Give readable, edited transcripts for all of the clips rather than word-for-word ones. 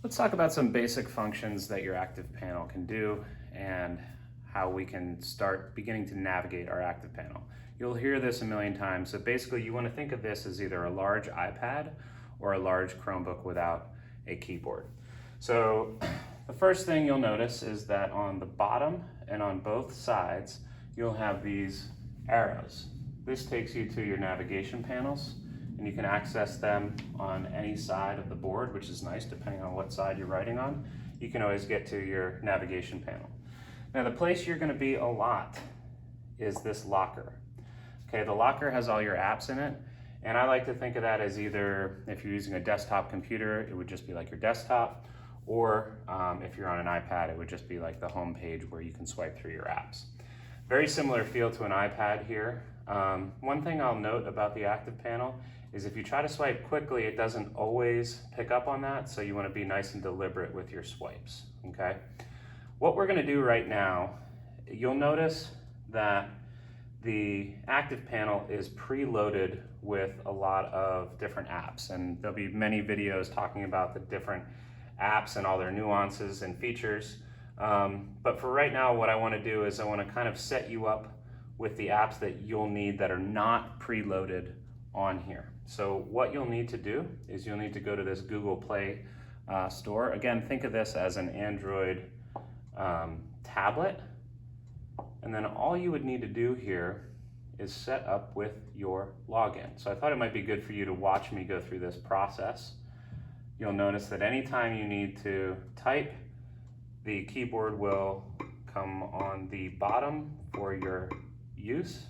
Let's talk about some basic functions that your ActivePanel can do and how we can start beginning to navigate our ActivePanel. You'll hear this a million times. So basically you want to think of this as either a large iPad or a large Chromebook without a keyboard. So the first thing you'll notice is that on the bottom and on both sides, you'll have these arrows. This takes you to your navigation panels, and you can access them on any side of the board, which is nice depending on what side you're writing on. You can always get to your navigation panel. Now the place you're going to be a lot is this locker. Okay, the locker has all your apps in it, and I like to think of that as either, if you're using a desktop computer, it would just be like your desktop, or if you're on an iPad, it would just be like the home page where you can swipe through your apps. Very similar feel to an iPad here. One thing I'll note about the ActivePanel is if you try to swipe quickly, it doesn't always pick up on that, so you want to be nice and deliberate with your swipes, okay? What we're going to do right now, you'll notice that the ActivePanel is preloaded with a lot of different apps, and there'll be many videos talking about the different apps and all their nuances and features. But for right now, what I want to do is I want to kind of set you up with the apps that you'll need that are not preloaded on here. So what you'll need to do is you'll need to go to this Google Play store. Again, think of this as an Android tablet. And then all you would need to do here is set up with your login. So I thought it might be good for you to watch me go through this process. You'll notice that anytime you need to type, the keyboard will come on the bottom for your use.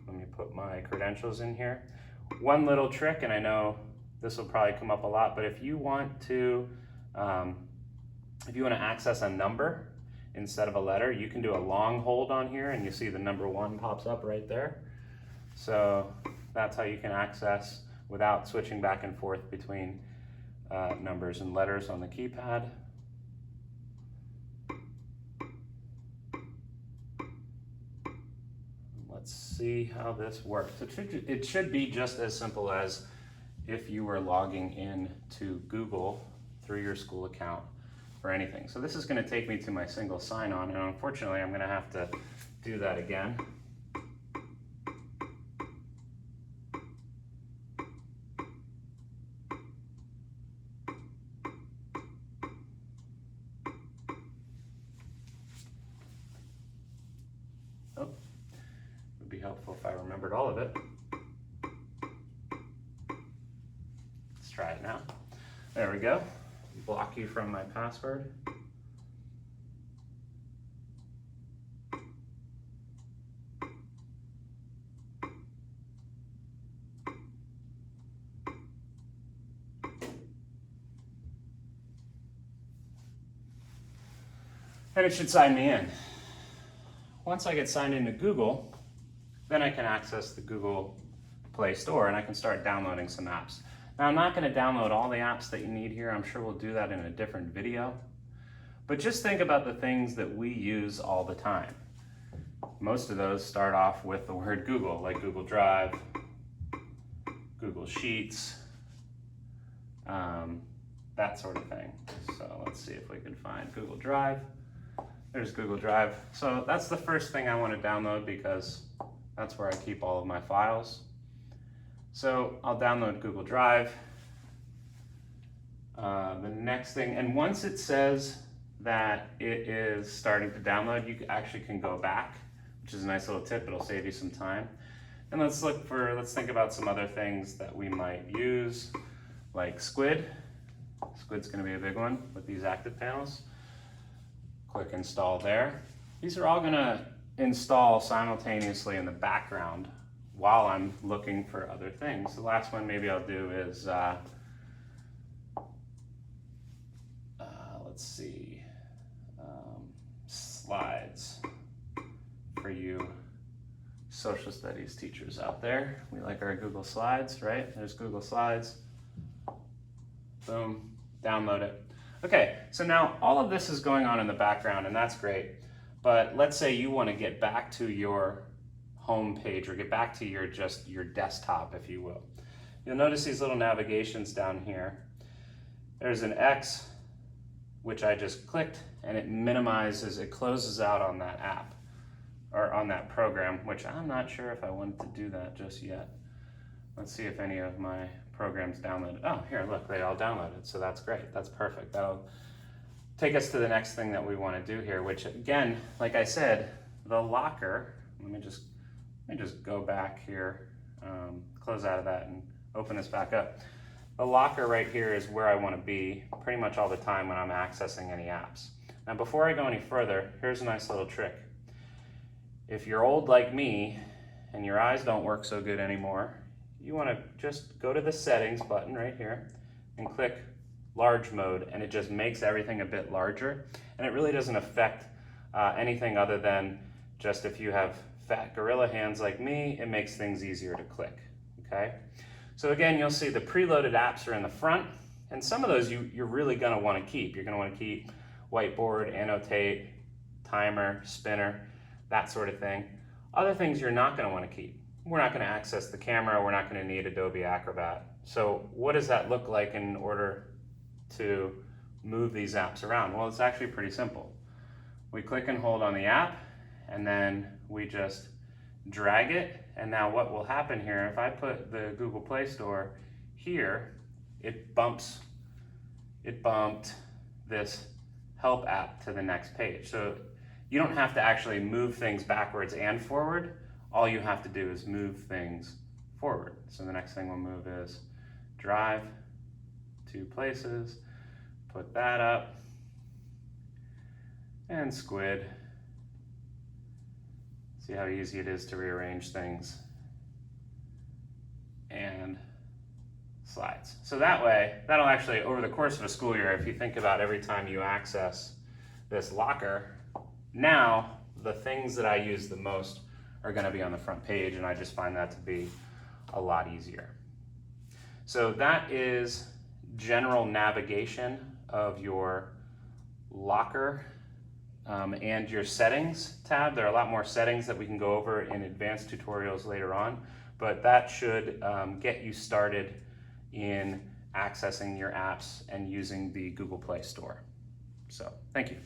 Let me put my credentials in here. One little trick, and I know this will probably come up a lot, but if you want to access a number instead of a letter, you can do a long hold on here, and you see the number 1 pops up right there. So that's how you can access without switching back and forth between numbers and letters on the keypad. Let's see how this works. It should be just as simple as if you were logging in to Google through your school account or anything. So this is going to take me to my single sign-on, and unfortunately I'm going to have to do that again. Oh, it would be helpful if I remembered all of it. Let's try it now. There we go. Block you from my password. And it should sign me in. Once I get signed into Google, then I can access the Google Play Store and I can start downloading some apps. Now I'm not going to download all the apps that you need here. I'm sure we'll do that in a different video. But just think about the things that we use all the time. Most of those start off with the word Google, like Google Drive, Google Sheets, that sort of thing. So let's see if we can find Google Drive. There's Google Drive. So that's the first thing I want to download because that's where I keep all of my files. So I'll download Google Drive. The next thing, and once it says that it is starting to download, you actually can go back, which is a nice little tip. It'll save you some time. And let's think about some other things that we might use, like Squid. Squid's going to be a big one with these ActivePanels. Click install there. These are all going to install simultaneously in the background while I'm looking for other things. The last one maybe I'll do is, let's see, slides for you social studies teachers out there. We like our Google Slides, right? There's Google Slides. Boom, download it. Okay, so now all of this is going on in the background, and that's great. But let's say you want to get back to your home page or get back to your desktop, if you will. you'll notice these little navigations down here. There's an X, which I just clicked, and it minimizes, it closes out on that app, or on that program, which I'm not sure if I wanted to do that just yet. Let's see if any of my programs downloaded. Oh, here, look, they all downloaded, so that's great, that's perfect. That'll take us to the next thing that we want to do here, which again, like I said, the locker, let me just go back here, close out of that and open this back up. The locker right here is where I want to be pretty much all the time when I'm accessing any apps. Now before I go any further, here's a nice little trick. If you're old like me and your eyes don't work so good anymore, you want to just go to the settings button right here and click large mode, and it just makes everything a bit larger, and it really doesn't affect anything other than just if you have fat gorilla hands like me, it makes things easier to click, okay? So again, you'll see the preloaded apps are in the front, and some of those you're really gonna wanna keep. You're gonna wanna keep whiteboard, annotate, timer, spinner, that sort of thing. Other things you're not gonna wanna keep. We're not gonna access the camera, we're not gonna need Adobe Acrobat. So what does that look like in order to move these apps around? Well, it's actually pretty simple. We click and hold on the app, and then we just drag it, and now what will happen here, if I put the Google Play Store here, it bumped this help app to the next page. So you don't have to actually move things backwards and forward. All you have to do is move things forward. So the next thing we'll move is drive to places, put that up, and squid. See how easy it is to rearrange things, and slides. So that way, that'll actually, over the course of a school year, if you think about every time you access this locker, now the things that I use the most are gonna be on the front page, and I just find that to be a lot easier. So that is general navigation of your locker and your settings tab. There are a lot more settings that we can go over in advanced tutorials later on, but that should get you started in accessing your apps and using the Google Play Store. So, thank you.